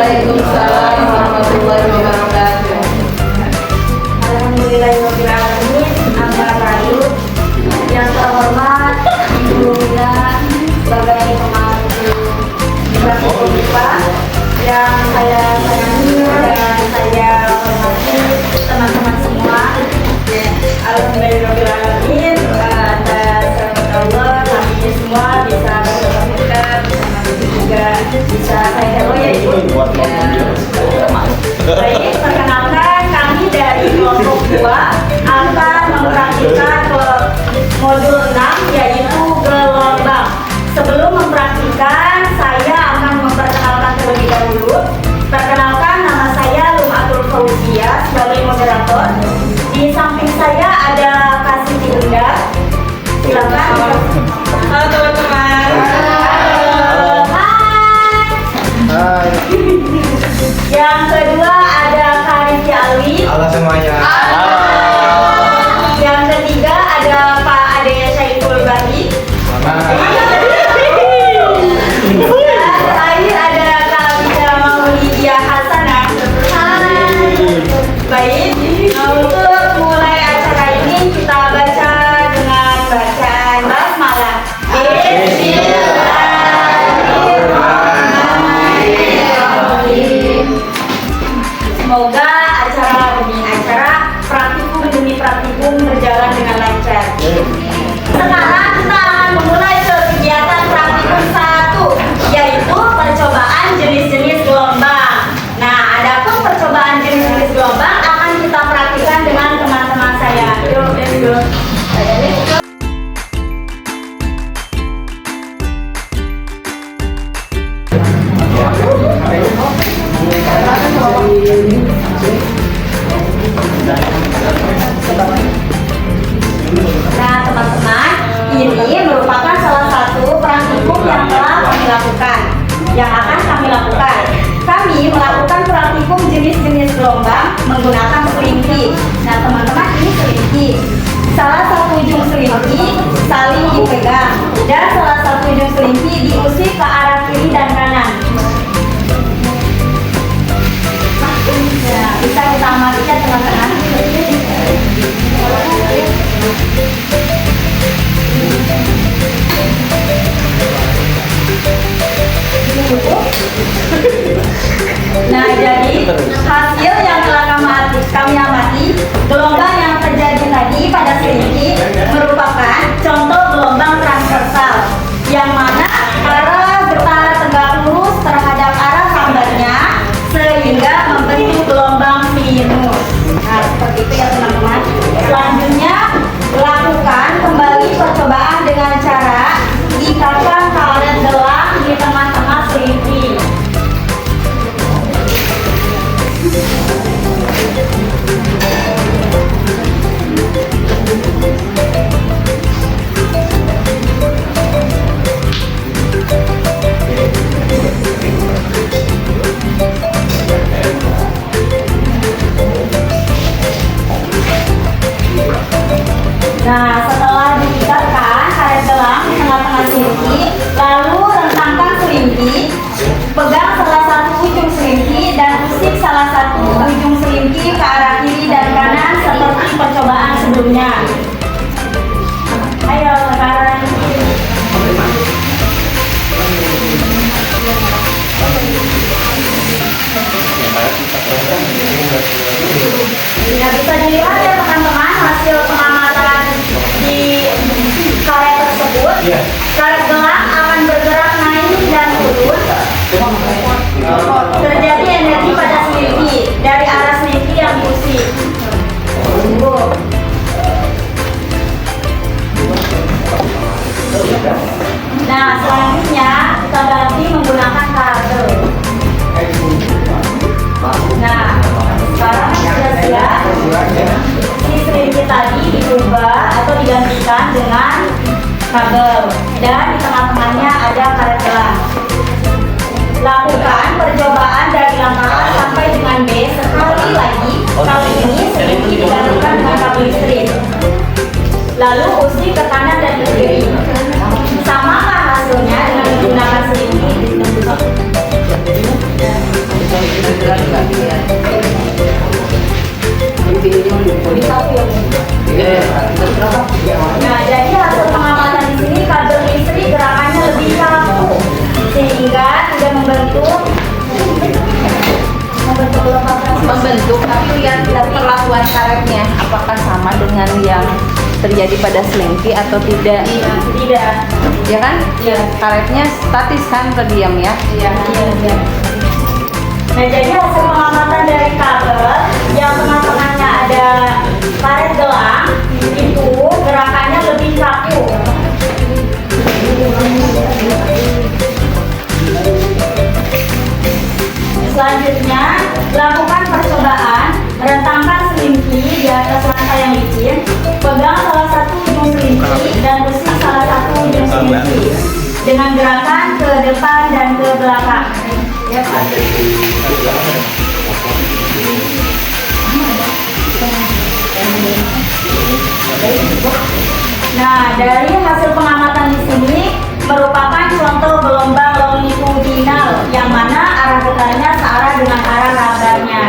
Waalaikumsalam warahmatullahi wabarakatuh. Alhamdulillahirrahmanirrahim. Amma ba'du. Yang terhormat Ibu Mina sebagai pemangku Bapak yang saya sayangi dan saya hormati teman-teman semua. Alhamdulillahirrahmanirrahim. Atas rahmat Allah kami semua bisa berkomunikasi bersama juga bisa saya hello ya Ibu. Baik, perkenalkan kami dari kelompok 2 akan mempraktikkan modul 6 yaitu gelombang. Sebelum mempraktikkan, saya akan memperkenalkan terlebih dahulu. Perkenalkan, nama saya Lumatul Fauzia sebagai moderator. Di samping saya ada Kasih Bunda. Silakan. Halo teman-teman. Hai. Yang kedua ada Karisi Alwi. Halo semuanya. Yang ketiga ada Pak Ade Syaiful Bari. Dan terakhir ada Kak Bisa Maulidia Hasanah. Baik, untuk mulai acara ini kita baca dengan bacaan basmalah. Bismillahirrahmanirrahim. Semoga acara praktikum demi praktikum berjalan dengan lancar. Sekarang kita akan memulai ke kegiatan praktikum 1, yaitu percobaan jenis-jenis gelombang. Nah, adapun percobaan jenis-jenis gelombang akan kita praktikkan dengan teman-teman saya. Yuk, let's go. Nah teman-teman, ini merupakan salah satu praktikum yang telah kami lakukan, yang akan kami lakukan. Kami melakukan praktikum jenis-jenis gelombang menggunakan selimpi. Nah teman-teman, ini selimpi. Salah satu ujung selimpi saling dipegang dan salah satu ujung selimpi diusik ke arah kiri dan kanan. Nah, bisa kita amati ya teman-teman. Nah, jadi hasil yang telah kami amati, gelombang yang terjadi tadi pada selimpi merupakan contoh gelombang transversal, yang mana arah getah tegak lurus terhadap arah sambarnya sehingga membentuk gelombang sinus. Nah, seperti itu ya teman-teman. Selanjutnya, lakukan kembali percobaan dengan cara ikatkan karet gelang di tengah-tengah selimpi. Nah, setelah diikatkan karet gelang di tengah-tengah selimpi, lalu rentangkan selimpi, pegang salah satu ujung selimpi dan usik salah satu ujung selimpi ke arah kiri dan kanan seperti percobaan sebelumnya. Ayo sekarang. Nah, bisa dilihat ya teman-teman hasil pengamatan di karet tersebut. Karet gelang akan bergerak naik dan turun. Terjadi energi pada selimpi dari arah selimpi yang diusik. Nah, selanjutnya kita ganti menggunakan kabel. Nah, sekarang sudah siap. Si selimpi tadi diubah atau digantikan dengan kabel dan di tengah-tengahnya ada karet gelang. Lakukan percobaan dari langkah A sampai dengan B sekali lagi. Kali ini selimpi digantikan dengan kabel listrik. Lalu usik ke kanan dan ke kiri. Samakah hasilnya dengan menggunakan selimpi? Nah, jadi hasil pengamatan di sini kabel listrik gerakannya lebih kaku sehingga tidak membentuk gelombang transversal. Membentuk, tapi lihat perlakuan karetnya apakah sama dengan yang terjadi pada selingki atau tidak? Tidak. Ya kan? Iya. Karetnya statis kan, terdiam ya? Iya. Nah, jadi hasil pengamatan dari kabel yang tengah-tengahnya ada karet gelang itu gerakannya lebih kaku. Selanjutnya, lakukan percobaan rentangkan selingki di atas lantai yang licin, pegang salah satu ujung selingki dan usik salah satu ujung selingki dengan gerakan ke depan dan ke belakang. Ya, Pak. Nah, dari hasil pengamatan di sini merupakan contoh gelombang longitudinal yang mana arah getarnya searah dengan arah rabarnya.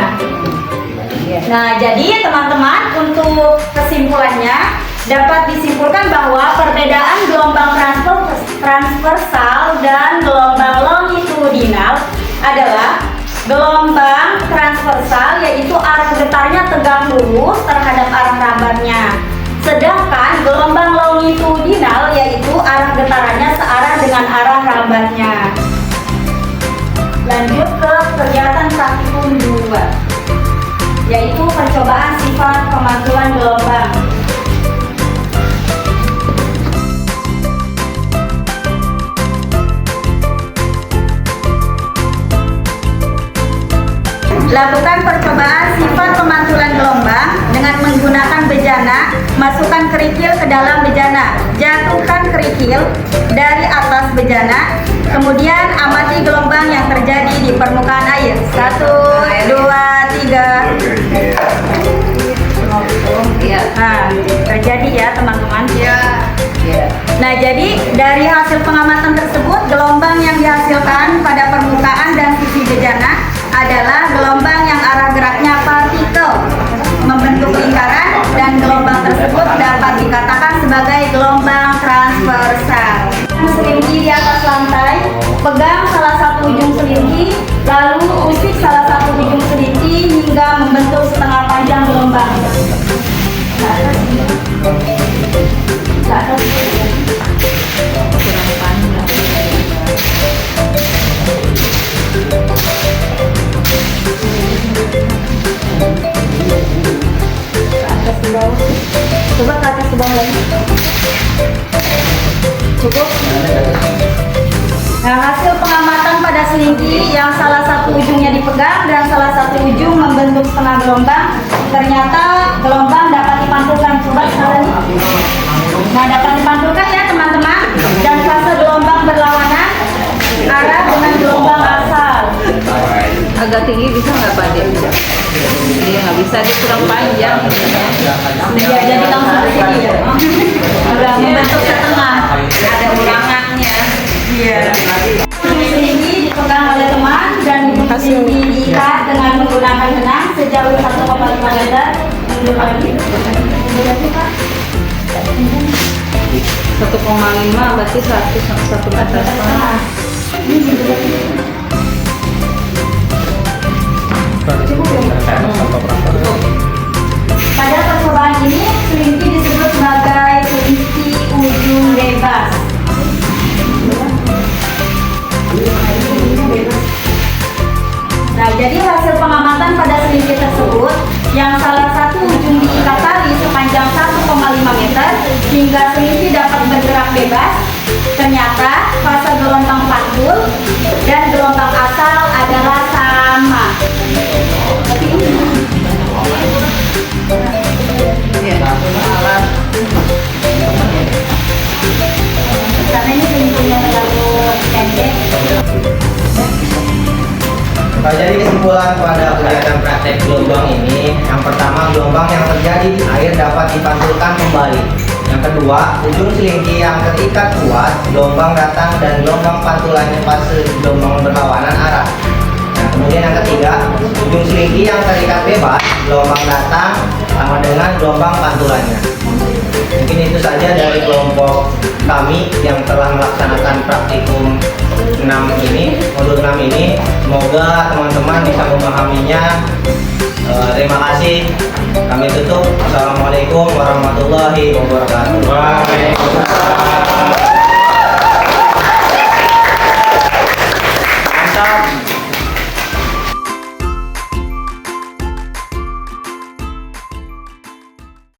Nah, jadi teman-teman, untuk kesimpulannya dapat disimpulkan bahwa perbedaan gelombang transversal dan gelombang longitudinal adalah gelombang transversal yaitu arah getarnya tegak lurus terhadap arah rabarnya. Sedangkan gelombang longitudinal yaitu arah getarannya searah dengan arah rabarnya. Lanjut ke kegiatan praktikum 2, yaitu percobaan sifat pemantulan gelombang. Lakukan percobaan sifat pemantulan gelombang dengan menggunakan bejana. Masukkan kerikil ke dalam bejana. Jatuhkan kerikil dari atas bejana. Kemudian amati gelombang yang terjadi di permukaan air. 1, 2, 3. Nah, terjadi ya teman-teman. Nah, jadi dari hasil pengamatan tersebut, gelombang yang dihasilkan pada permukaan dan sisi bejana adalah gelombang yang arah geraknya partikel membentuk lingkaran, dan gelombang tersebut dapat dikatakan sebagai gelombang transversal. Selingki di atas lantai, pegang salah satu ujung selingki, lalu usik salah satu ujung selingki hingga membentuk setengah panjang gelombang. Coba ke atas ke bawah lagi. Cukup. Nah, hasil pengamatan pada selingki yang salah satu ujungnya dipegang dan salah satu ujung membentuk setengah gelombang, ternyata gelombang dapat dipantulkan. Coba sekarang. Nah, dapat dipantulkan ya teman-teman, dan fase gelombang berlawanan arah dengan gelombang asal. Agak tinggi bisa nggak Pak Dia? Dia nggak bisa, dia kurang panjang. Ya, jadi langsung ke sini ya. Udah membentuk setengah. Ada ulangannya. Iya. Selingki dipegang oleh teman dan selingki diikat dengan menggunakan benang sejauh 1,5 meter. Mundur lagi. Mundur lagi, Pak. 1,5 berarti 1 meter. Pada percobaan ini, selingki disebut sebagai selingki ujung bebas. Nah, jadi hasil pengamatan pada selingki tersebut, yang salah satu ujung diikat tali sepanjang 1,5 meter hingga selingki dapat bergerak bebas, ternyata fase gelombang pantul dan gelombang asal adalah sama. Karena ini selingkuhnya terlalu pendek. Nah, jadi kesimpulan pada kegiatan praktek gelombang ini, yang pertama, gelombang yang terjadi di air dapat dipantulkan kembali. Yang kedua, ujung selingki yang terikat kuat, gelombang datang dan gelombang pantulannya fase gelombang berlawanan arah. Yang Kemudian yang ketiga, ujung selingki yang terikat bebas, gelombang datang sama dengan gelombang pantulannya. Mungkin itu saja dari kelompok kami yang telah melaksanakan praktikum 6 ini, modul 6 ini. Semoga teman-teman bisa memahaminya. Terima kasih. Kami tutup. Assalamualaikum warahmatullahi wabarakatuh. Mantap.